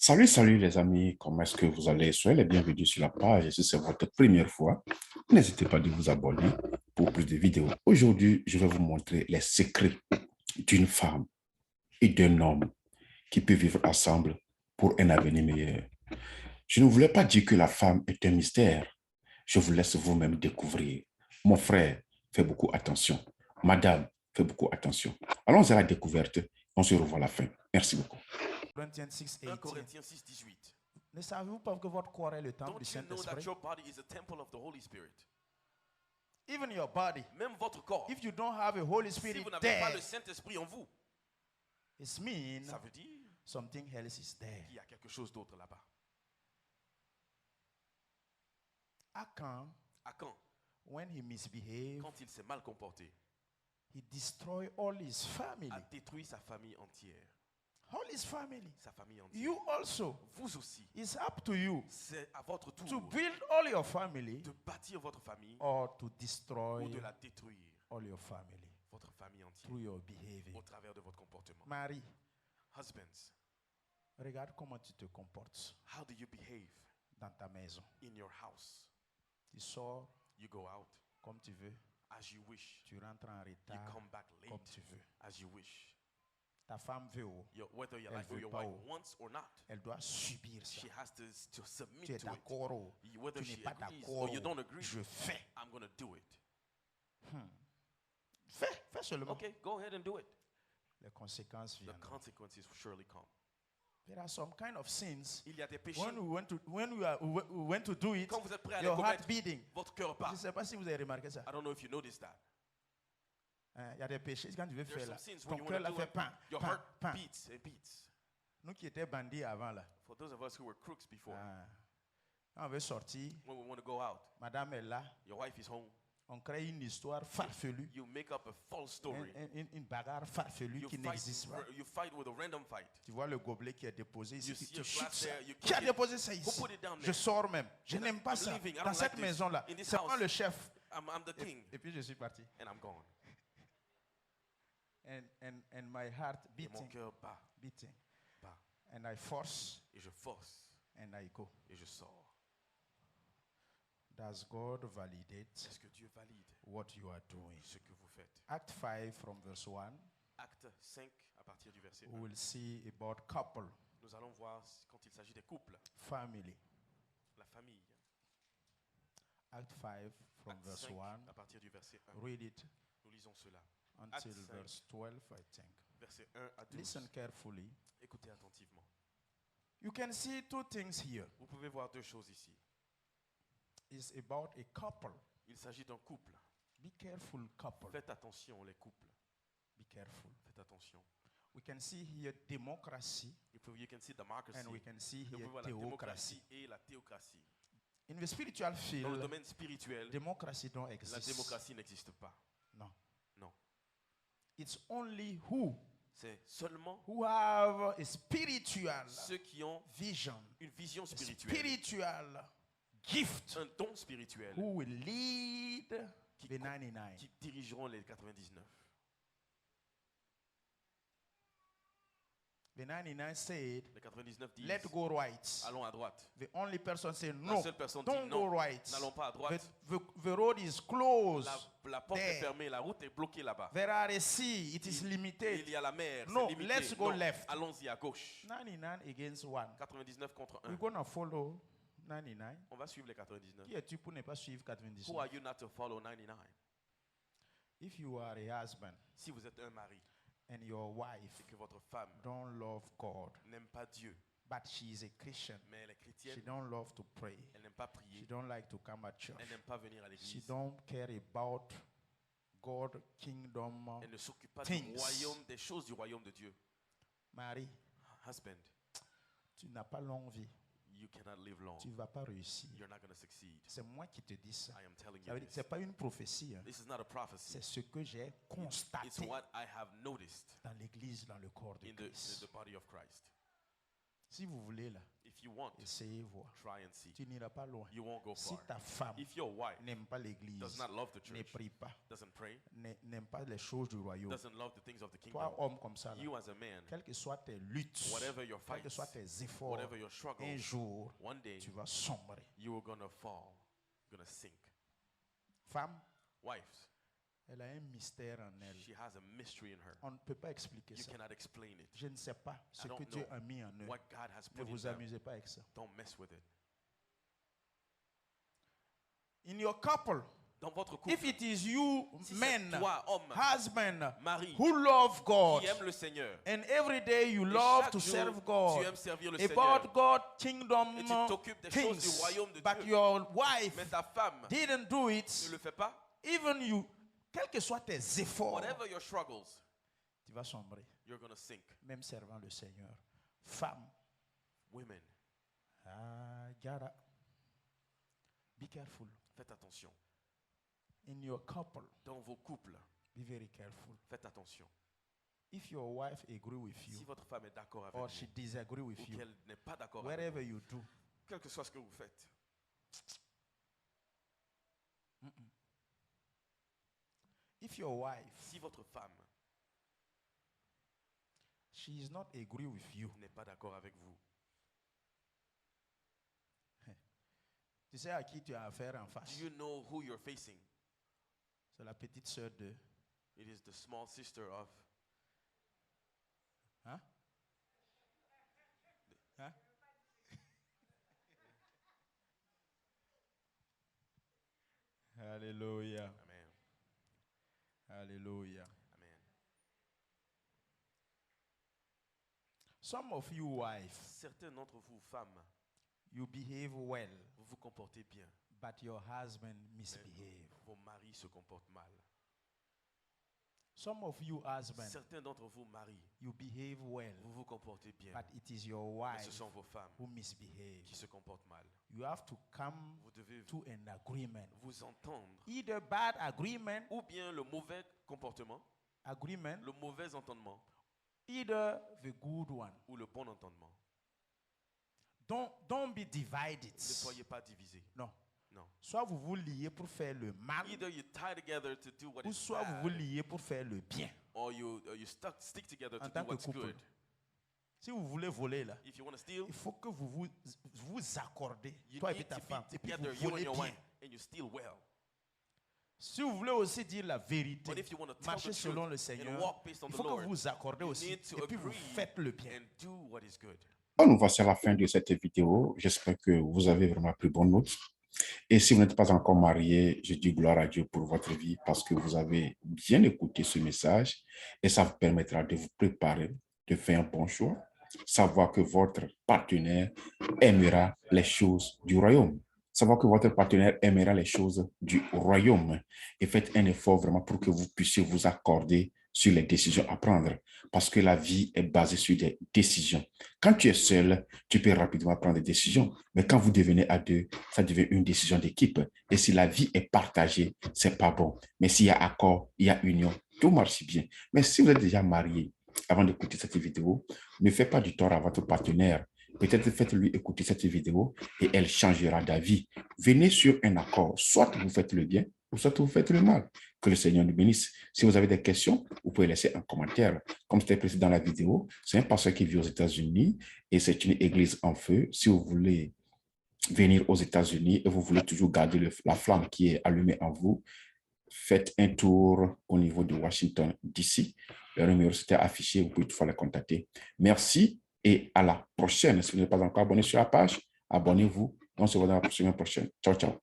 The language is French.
Salut, salut les amis, comment est-ce que vous allez? Soyez les bienvenus sur la page et si c'est votre première fois, n'hésitez pas de vous abonner pour plus de vidéos. Aujourd'hui, je vais vous montrer les secrets d'une femme et d'un homme qui peuvent vivre ensemble pour un avenir meilleur. Je ne voulais pas dire que la femme est un mystère. Je vous laisse vous-même découvrir. Mon frère, fais beaucoup attention. Madame, fais beaucoup attention. Allons à la découverte. On se revoit à la fin. Merci beaucoup. Corinthians 6, 1 18. Corinthiens 6, 18. Ne savez-vous pas que votre corps est le temple Don't du you know that Saint-Esprit? your body is a temple of the Holy Spirit? Even your body. Même votre corps. If you don't have a Holy Si Spirit vous n'avez pas there, le Saint-Esprit en vous, it means ça veut dire something else is there. qu'il y a quelque chose d'autre là-bas. Achan, À quand? when he misbehaved, Quand il s'est mal comporté, he destroyed all his family. a détruit sa famille entière. All his family. Sa famille entière. You also. Vous aussi. It's up to you C'est à votre tour to build all your family de bâtir votre famille or to destroy ou de la détruire, all your family votre famille entière, through your behavior. au travers de votre comportement. Marie, Husbands, regarde comment tu te comportes how do you behave dans ta maison. in your house? Tu sors You go out comme tu veux. as you wish. Tu rentres en You retard come back comme late tu veux. as you wish. Ta femme veut, Whether your Elle life or veut your pas, wife wants or not, elle doit subir ça. she has to submit Tu es to it. d'accord, Whether tu n'es she pas agrees d'accord, or you don't agree, je fais. I'm going to do it. Fais seulement. Okay, go ahead and do it. Les conséquences The viendront. consequences will surely come. There are some kind of sins. Il y a des péchés. When we went to do it, Quand vous êtes prêt à les your heart commettre, beating. votre cœur Je ne bat. sais pas si vous avez remarqué ça. I don't know if you noticed that. Il y a des péchés, quand tu veux There's faire some là, sins when ton you cœur want là to do fait it, pain, your pain, heart pain. beats and beats. Nous qui étions bandits avant là, For those of us who were crooks before, quand on veut sortir, when we want to go out, madame est là, your wife is home, on crée une histoire farfelue, you make up a false story. une bagarre farfelue You qui n'existe pas. fight with a random fight. Tu vois le gobelet qui est déposé ici, You tu see a chutes glass ça. there, you Qui a kick it. déposé ça Who ici? put it down Je there? sors même. Je And n'aime pas I'm ça. leaving. I Dans don't cette like this. maison-là, In this c'est moi house. le chef. I'm the king, Et puis je suis parti. and I'm gone. And my heart Et mon beating, cœur bat, beating. bat. And I force Et je force, and I go. et je sors. Does God validate Est-ce que Dieu valide what you are doing? ce que vous faites? Act 5 from verse 1, Acte 5, à partir du verset we 1. will see about couple, Nous allons voir quand il s'agit des couples, family. la famille. Act 5 from Acte verse 5, 1. à partir du verset 1. Read it Nous lisons cela. until Acte 5. verse 12, I think. Verset 1 à 12. Listen carefully. Écoutez attentivement. You can see two things here. Vous pouvez voir deux choses ici. It's about a couple. Il s'agit d'un couple. Be careful, couple. Faites attention, les couples. Be careful. Faites attention. We can see here democracy You can see democracy. and we can see Vous here pouvez voir la theocracy. démocratie et la théocratie. In the spiritual Dans le field, domaine spirituel, democracy don't la exist. démocratie n'existe pas. No. Non. It's only who C'est seulement have a spiritual ceux qui ont vision, une vision a spirituelle, spiritual gift, un don spirituel, who will lead qui, the 99. qui dirigeront les 99. The 99 said, Les 99 disent, let go right. allons à droite. The only person said, La no, seule personne don't dit go non, right. n'allons pas à The, droite. the road is closed. La porte there. est fermée, la route est bloquée là-bas. There are a sea, it is Il limited. y a la mer, No, c'est limité. let's go Non, left. allons-y à gauche. 99 against 1. 99 contre 1. We're going to follow 99. On va suivre les 99. Qui es-tu pour ne pas suivre Who 99? are you not to follow 99? If you are a husband Si vous êtes un mari and your wife et que votre femme don't love God, n'aime pas Dieu, but she is a Christian, mais elle est she chrétienne, don't love to pray, elle n'aime pas she prier, don't like to come at church, elle n'aime pas venir à she l'église, don't care about God kingdom elle ne s'occupe pas things. du royaume, des choses du royaume de Dieu. Marie, Husband, tu n'as pas longue vie, you cannot live long. tu ne vas pas réussir. You're not going to succeed. C'est moi qui te dis ça. I am telling Ça veut you dire, c'est this. pas une prophétie, hein. This is not a prophecy. C'est ce que j'ai It's constaté what I have noticed dans l'église, dans le corps de in the Christ. body of Christ. Si vous voulez là, If If you want, essayez voir. try and see. Tu n'iras pas loin. You won't go Si far. ta femme If your wife n'aime pas l'église, does not love the ne church, prie pas, doesn't pray, n'aime pas les choses du royaume, doesn't love the things of the kingdom, toi, homme comme ça, là, you as a man, quelles que soient tes luttes, whatever your quels que fights, soient tes efforts, whatever your un struggles, jour, one day tu vas sombrer. you are gonna fall, gonna sink. Femme, Wives, elle a un mystère en elle. she has a mystery in her. On ne peut pas expliquer You ça. cannot explain it. Je ne sais pas ce I don't que Dieu know a mis en eux. What God has Ne put in vous them, amusez pas avec ça. don't mess with it. In your couple, Dans votre couple, if it is you, si men, c'est toi, homme, husband, mari, who love God, qui aime le Seigneur, and every day you et love chaque to jour, serve tu God, aimes servir le about Seigneur, God kingdom et tu t'occupes des choses du things, royaume de but Dieu, your wife mais ta femme didn't do ne it, le fait pas, even you, quels que soient tes efforts, whatever your struggles, tu vas sombrer, you're going to sink. même servant le Seigneur. Femme, Women, Jara, be careful. faites attention. In your couple, Dans vos couples, be very careful. faites attention. If your wife agree with Si you, votre femme est d'accord avec or vous, she disagree with ou you, qu'elle n'est pas d'accord avec wherever vous, you do, quel que soit ce que vous faites, if your wife, si votre femme she is not agree with you, n'est pas d'accord avec vous, tu sais à qui tu as affaire en do face? you know who you're facing? C'est la petite sœur de... It is the small sister of, Hein? Hein? Alléluia. Amen, Alléluia. amen. Some of you wives, Certains d'entre vous, femmes, you behave well, vous vous comportez bien, but your husband mais misbehave. vos maris se comportent mal. Some of you husbands, Certains d'entre vous, maris, you behave well, vous vous comportez bien, but it is your mais wife ce sont vos femmes who misbehave. qui se comportent mal. You have to come Vous devez to an agreement. vous entendre, Either bad agreement, ou bien le mauvais comportement, le mauvais entendement, either the good one. ou le bon entendement. Don't be divided. Ne soyez pas divisés. Non. Non. Soit vous vous liez pour faire le mal, Either you tie together to do what ou is soit vous vous bad, liez pour faire le bien. or you stick together to En do tant que what's couple. good. Si vous voulez voler là, If you want to steal, il faut que vous accordez, you toi et need ta to femme, be et puis together, vous you and volez your bien. wife, and you steal well. Si vous voulez aussi dire la vérité, But if you want to tell marcher the selon le truth and Seigneur, walk based on il the faut que Lord, vous vous accordez you aussi, need to et puis vous agree faites le bien. and do what is good. Alors, nous voici à la fin de cette vidéo. J'espère que vous avez vraiment pris bonne note. Et si vous n'êtes pas encore marié, je dis gloire à Dieu pour votre vie parce que vous avez bien écouté ce message et ça vous permettra de vous préparer, de faire un bon choix, savoir que votre partenaire aimera les choses du royaume. Savoir que votre partenaire aimera les choses du royaume et faites un effort vraiment pour que vous puissiez vous accorder sur les décisions à prendre parce que la vie est basée sur des décisions. Quand tu es seul, tu peux rapidement prendre des décisions, mais quand vous devenez à deux, ça devient une décision d'équipe. Et si la vie est partagée, c'est pas bon. Mais s'il y a accord, il y a union, tout marche bien. Mais si vous êtes déjà marié, avant d'écouter cette vidéo, ne faites pas du tort à votre partenaire. Peut-être faites-lui écouter cette vidéo et elle changera d'avis. Venez sur un accord. Soit vous faites le bien, ou soit vous faites le mal. Que le Seigneur nous bénisse. Si vous avez des questions, vous pouvez laisser un commentaire. Comme c'était précisé dans la vidéo, c'est un pasteur qui vit aux États-Unis et c'est une église en feu. Si vous voulez venir aux États-Unis et vous voulez toujours garder la flamme qui est allumée en vous, faites un tour au niveau de Washington, D.C. Le numéro c'était affiché, vous pouvez toutefois les contacter. Merci et à la prochaine. Si vous n'êtes pas encore abonné sur la page, abonnez-vous. On se voit dans la semaine prochaine. Ciao, ciao.